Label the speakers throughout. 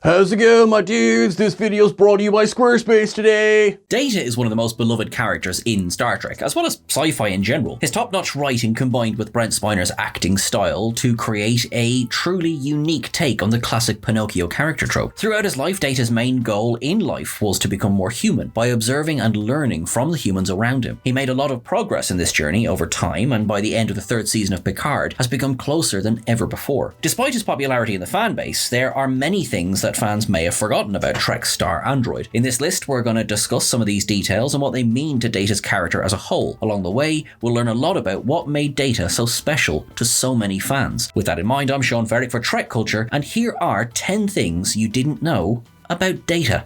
Speaker 1: How's it going, my dudes? This video's brought to you by Squarespace today.
Speaker 2: Data is one of the most beloved characters in Star Trek, as well as sci-fi in general. His top-notch writing combined with Brent Spiner's acting style to create a truly unique take on the classic Pinocchio character trope. Throughout his life, Data's main goal in life was to become more human by observing and learning from the humans around him. He made a lot of progress in this journey over time, and by the end of the third season of Picard, has become closer than ever before. Despite his popularity in the fanbase, there are many things that fans may have forgotten about Trek's star android. In this list, we're going to discuss some of these details and what they mean to Data's character as a whole. Along the way, we'll learn a lot about what made Data so special to so many fans. With that in mind, I'm Sean Verdick for TrekCulture, and here are 10 things you didn't know about Data.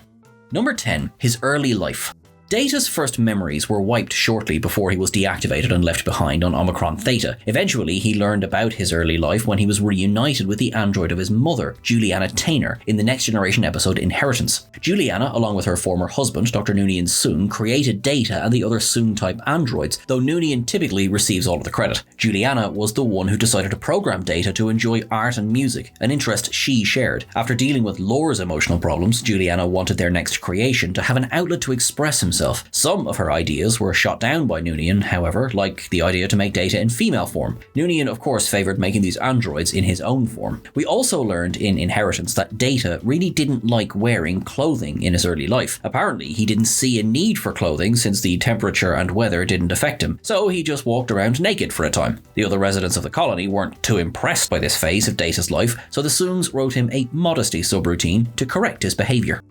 Speaker 2: Number 10. His early life. Data's first memories were wiped shortly before he was deactivated and left behind on Omicron Theta. Eventually, he learned about his early life when he was reunited with the android of his mother, Juliana Tainer, in the Next Generation episode Inheritance. Juliana, along with her former husband, Dr. Noonien Soong, created Data and the other Soong-type androids, though Noonien typically receives all of the credit. Juliana was the one who decided to program Data to enjoy art and music, an interest she shared. After dealing with Lore's emotional problems, Juliana wanted their next creation to have an outlet to express himself. Some of her ideas were shot down by Noonien, however, like the idea to make Data in female form. Noonien, of course, favoured making these androids in his own form. We also learned in Inheritance that Data really didn't like wearing clothing in his early life. Apparently, he didn't see a need for clothing since the temperature and weather didn't affect him, so he just walked around naked for a time. The other residents of the colony weren't too impressed by this phase of Data's life, so the Soongs wrote him a modesty subroutine to correct his behaviour.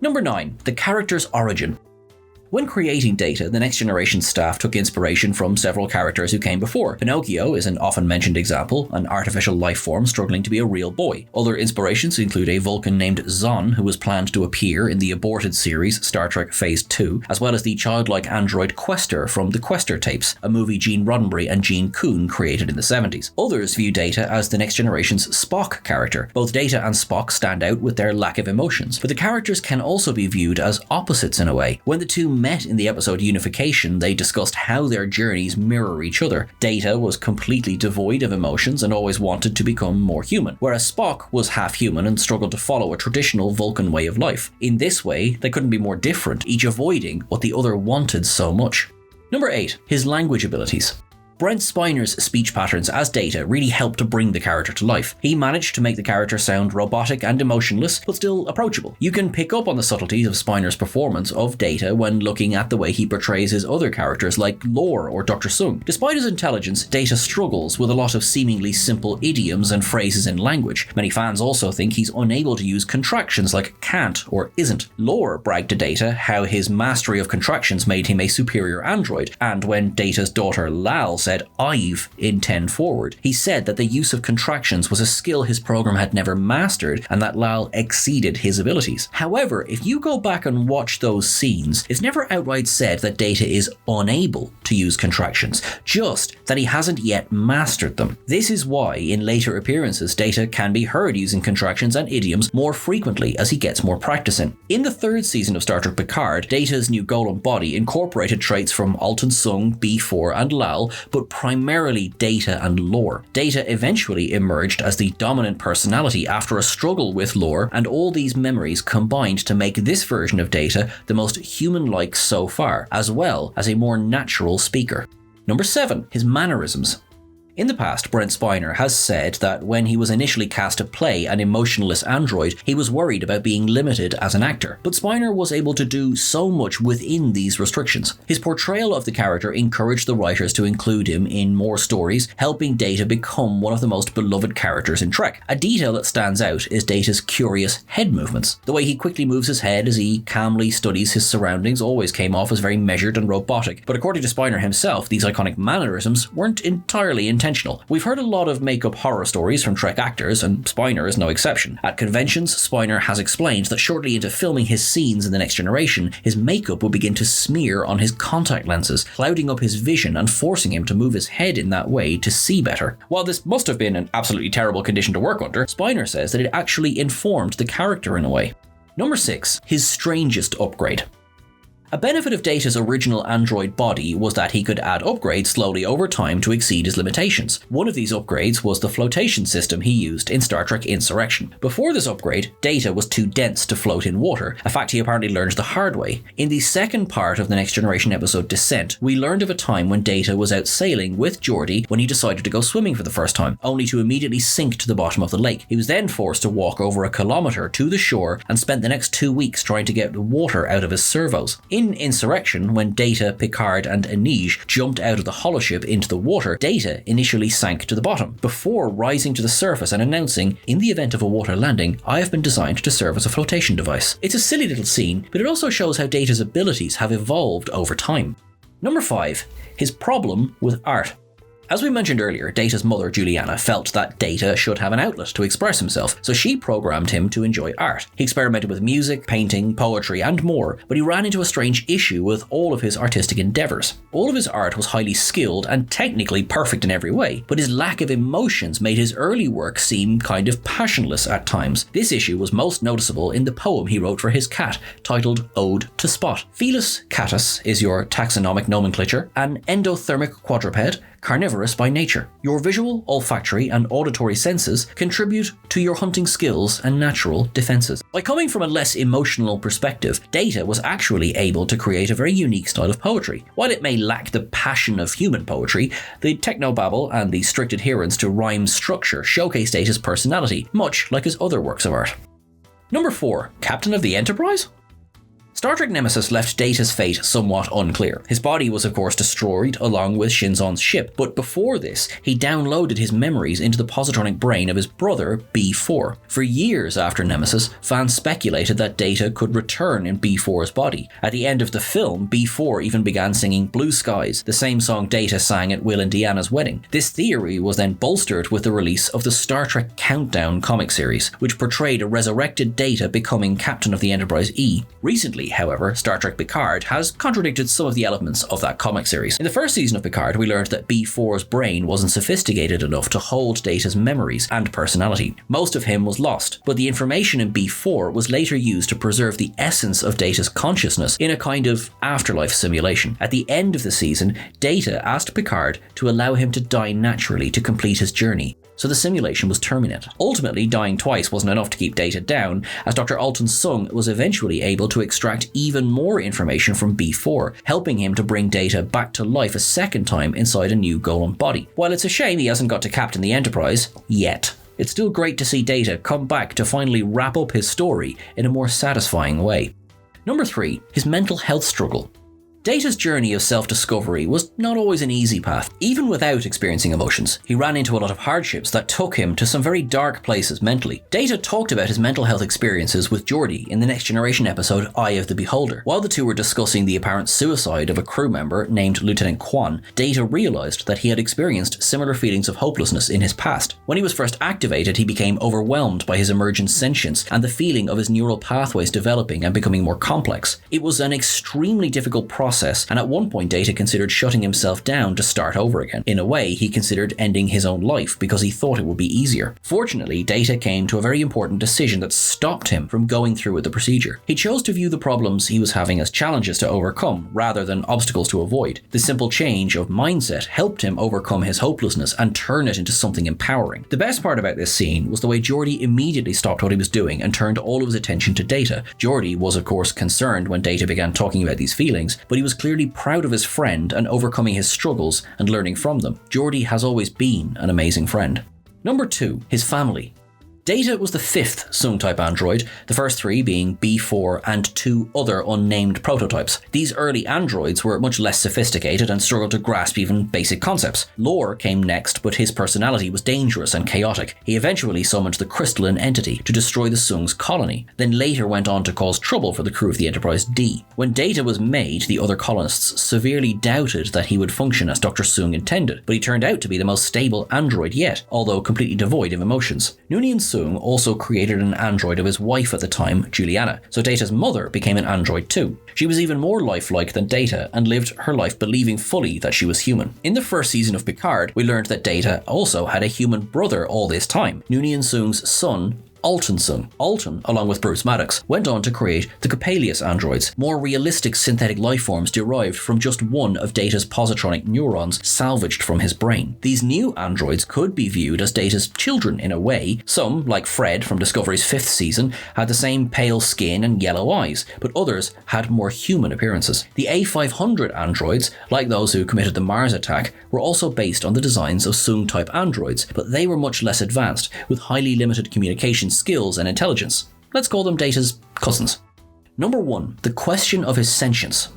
Speaker 2: Number 9. The character's origin. When creating Data, the Next Generation staff took inspiration from several characters who came before. Pinocchio is an often mentioned example, an artificial life form struggling to be a real boy. Other inspirations include a Vulcan named Zon, who was planned to appear in the aborted series Star Trek Phase 2, as well as the childlike android Quester from the Quester tapes, a movie Gene Roddenberry and Gene Kuhn created in the 70s. Others view Data as the Next Generation's Spock character. Both Data and Spock stand out with their lack of emotions, but the characters can also be viewed as opposites in a way. When the two met in the episode Unification, they discussed how their journeys mirror each other. Data was completely devoid of emotions and always wanted to become more human, whereas Spock was half human and struggled to follow a traditional Vulcan way of life. In this way, they couldn't be more different, each avoiding what the other wanted so much. Number 8. His language abilities. Brent Spiner's speech patterns as Data really helped to bring the character to life. He managed to make the character sound robotic and emotionless, but still approachable. You can pick up on the subtleties of Spiner's performance of Data when looking at the way he portrays his other characters like Lore or Dr. Soong. Despite his intelligence, Data struggles with a lot of seemingly simple idioms and phrases in language. Many fans also think he's unable to use contractions like can't or isn't. Lore bragged to Data how his mastery of contractions made him a superior android, and when Data's daughter Lal said I've in 10 forward, he said that the use of contractions was a skill his program had never mastered and that Lal exceeded his abilities. However, if you go back and watch those scenes, it's never outright said that Data is unable to use contractions, just that he hasn't yet mastered them. This is why in later appearances Data can be heard using contractions and idioms more frequently as he gets more practice in. In the third season of Star Trek Picard, Data's new golem body incorporated traits from Altan Soong, B4 and Lal, but primarily Data and Lore. Data eventually emerged as the dominant personality after a struggle with Lore, and all these memories combined to make this version of Data the most human-like so far, as well as a more natural speaker. Number 7. His mannerisms. In the past, Brent Spiner has said that when he was initially cast to play an emotionless android, he was worried about being limited as an actor. But Spiner was able to do so much within these restrictions. His portrayal of the character encouraged the writers to include him in more stories, helping Data become one of the most beloved characters in Trek. A detail that stands out is Data's curious head movements. The way he quickly moves his head as he calmly studies his surroundings always came off as very measured and robotic. But according to Spiner himself, these iconic mannerisms weren't entirely intentional. We've heard a lot of make-up horror stories from Trek actors, and Spiner is no exception. At conventions, Spiner has explained that shortly into filming his scenes in The Next Generation, his makeup would begin to smear on his contact lenses, clouding up his vision and forcing him to move his head in that way to see better. While this must have been an absolutely terrible condition to work under, Spiner says that it actually informed the character in a way. Number 6. His strangest upgrade. A benefit of Data's original android body was that he could add upgrades slowly over time to exceed his limitations. One of these upgrades was the flotation system he used in Star Trek Insurrection. Before this upgrade, Data was too dense to float in water, a fact he apparently learned the hard way. In the second part of the Next Generation episode Descent, we learned of a time when Data was out sailing with Geordi when he decided to go swimming for the first time, only to immediately sink to the bottom of the lake. He was then forced to walk over a kilometre to the shore and spent the next 2 weeks trying to get the water out of his servos. In Insurrection, when Data, Picard and Anij jumped out of the holoship into the water, Data initially sank to the bottom, before rising to the surface and announcing, "In the event of a water landing, I have been designed to serve as a flotation device." It's a silly little scene, but it also shows how Data's abilities have evolved over time. Number 5. His problem with art. As we mentioned earlier, Data's mother, Juliana, felt that Data should have an outlet to express himself, so she programmed him to enjoy art. He experimented with music, painting, poetry, and more, but he ran into a strange issue with all of his artistic endeavours. All of his art was highly skilled and technically perfect in every way, but his lack of emotions made his early work seem kind of passionless at times. This issue was most noticeable in the poem he wrote for his cat, titled Ode to Spot. Felis catus is your taxonomic nomenclature, an endothermic quadruped, carnivorous by nature. Your visual, olfactory, and auditory senses contribute to your hunting skills and natural defenses. By coming from a less emotional perspective, Data was actually able to create a very unique style of poetry. While it may lack the passion of human poetry, the technobabble and the strict adherence to rhyme structure showcase Data's personality, much like his other works of art. Number 4. Captain of the Enterprise? Star Trek Nemesis left Data's fate somewhat unclear. His body was of course destroyed along with Shinzon's ship, but before this, he downloaded his memories into the positronic brain of his brother, B4. For years after Nemesis, fans speculated that Data could return in B4's body. At the end of the film, B4 even began singing Blue Skies, the same song Data sang at Will and Deanna's wedding. This theory was then bolstered with the release of the Star Trek Countdown comic series, which portrayed a resurrected Data becoming Captain of the Enterprise E. Recently, however, Star Trek Picard has contradicted some of the elements of that comic series. In the first season of Picard, we learned that B4's brain wasn't sophisticated enough to hold Data's memories and personality. Most of him was lost, but the information in B4 was later used to preserve the essence of Data's consciousness in a kind of afterlife simulation. At the end of the season, Data asked Picard to allow him to die naturally to complete his journey, so the simulation was terminated. Ultimately, dying twice wasn't enough to keep Data down, as Dr. Alton Sung was eventually able to extract even more information from B4, helping him to bring Data back to life a second time inside a new Golem body. While it's a shame he hasn't got to captain the Enterprise, yet, it's still great to see Data come back to finally wrap up his story in a more satisfying way. Number 3. His mental health struggle. Data's journey of self-discovery was not always an easy path. Even without experiencing emotions, he ran into a lot of hardships that took him to some very dark places mentally. Data talked about his mental health experiences with Geordi in the Next Generation episode Eye of the Beholder. While the two were discussing the apparent suicide of a crew member named Lieutenant Kwan, Data realized that he had experienced similar feelings of hopelessness in his past. When he was first activated, he became overwhelmed by his emergent sentience and the feeling of his neural pathways developing and becoming more complex. It was an extremely difficult process, and at one point Data considered shutting himself down to start over again. In a way, he considered ending his own life because he thought it would be easier. Fortunately, Data came to a very important decision that stopped him from going through with the procedure. He chose to view the problems he was having as challenges to overcome rather than obstacles to avoid. The simple change of mindset helped him overcome his hopelessness and turn it into something empowering. The best part about this scene was the way Geordi immediately stopped what he was doing and turned all of his attention to Data. Geordi was of course concerned when Data began talking about these feelings, but he was clearly proud of his friend and overcoming his struggles and learning from them. Geordi has always been an amazing friend. Number 2. His family. Data was the 5th Sung-type android, the first 3 being B4 and 2 other unnamed prototypes. These early androids were much less sophisticated and struggled to grasp even basic concepts. Lore came next, but his personality was dangerous and chaotic. He eventually summoned the crystalline entity to destroy the Sung's colony, then later went on to cause trouble for the crew of the Enterprise D. When Data was made, the other colonists severely doubted that he would function as Dr. Sung intended, but he turned out to be the most stable android yet, although completely devoid of emotions. Noonien Sung also created an android of his wife at the time, Juliana, so Data's mother became an android too. She was even more lifelike than Data and lived her life believing fully that she was human. In the first season of Picard, we learned that Data also had a human brother all this time. Noonien Sung's son Altonson. Alton, along with Bruce Maddox, went on to create the Coppelius androids, more realistic synthetic lifeforms derived from just one of Data's positronic neurons salvaged from his brain. These new androids could be viewed as Data's children in a way. Some, like Fred from Discovery's 5th season, had the same pale skin and yellow eyes, but others had more human appearances. The A500 androids, like those who committed the Mars attack, were also based on the designs of Soong-type androids, but they were much less advanced, with highly limited communication skills and intelligence. Let's call them Data's cousins. Number 1. The question of his sentience.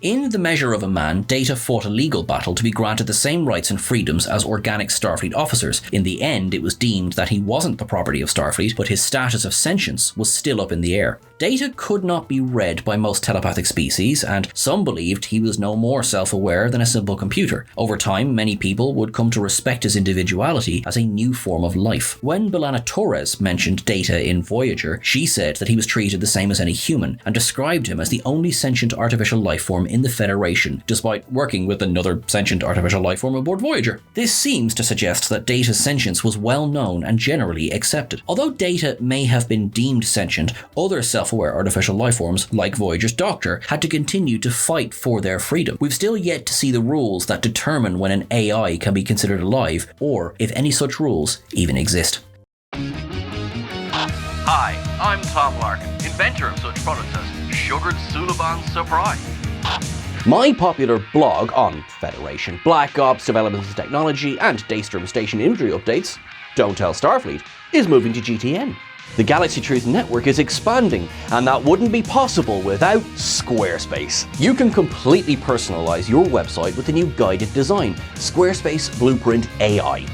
Speaker 2: In The Measure of a Man, Data fought a legal battle to be granted the same rights and freedoms as organic Starfleet officers. In the end, it was deemed that he wasn't the property of Starfleet, but his status of sentience was still up in the air. Data could not be read by most telepathic species, and some believed he was no more self-aware than a simple computer. Over time, many people would come to respect his individuality as a new form of life. When B'Elanna Torres mentioned Data in Voyager, she said that he was treated the same as any human, and described him as the only sentient artificial life form in the Federation, despite working with another sentient artificial life form aboard Voyager. This seems to suggest that Data's sentience was well known and generally accepted. Although Data may have been deemed sentient, other self-aware artificial life forms, like Voyager's Doctor, had to continue to fight for their freedom. We've still yet to see the rules that determine when an AI can be considered alive, or if any such rules even exist.
Speaker 3: Hi, I'm Tom Larkin, inventor of such products as Sugared Suliban Surprise.
Speaker 1: My popular blog on Federation, Black Ops, developments in technology, and Daystrom station imagery updates, Don't Tell Starfleet, is moving to GTN. The Galaxy Truth Network is expanding, and that wouldn't be possible without Squarespace. You can completely personalize your website with the new guided design, Squarespace Blueprint AI.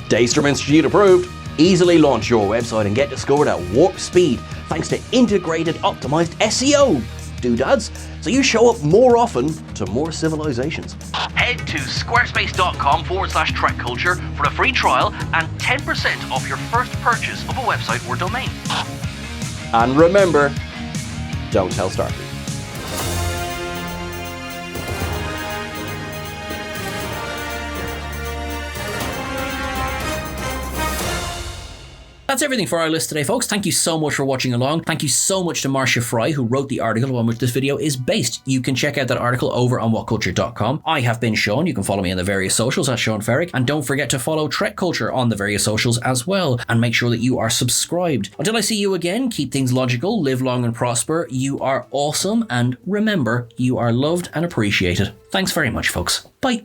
Speaker 1: Daystrom Institute approved. Easily launch your website and get discovered at warp speed thanks to integrated optimized SEO doodads, so you show up more often to more civilizations.
Speaker 3: Head to squarespace.com/TrekCulture for a free trial and 10% off your first purchase of a website or domain.
Speaker 1: And remember, don't tell Starfleet.
Speaker 2: That's everything for our list today, folks. Thank you so much for watching along. Thank you so much to Marcia Fry, who wrote the article on which this video is based. You can check out that article over on whatculture.com. I have been Sean. You can follow me on the various socials at Sean Ferrick. And don't forget to follow TrekCulture on the various socials as well. And make sure that you are subscribed. Until I see you again, keep things logical, live long and prosper. You are awesome. And remember, you are loved and appreciated. Thanks very much, folks. Bye.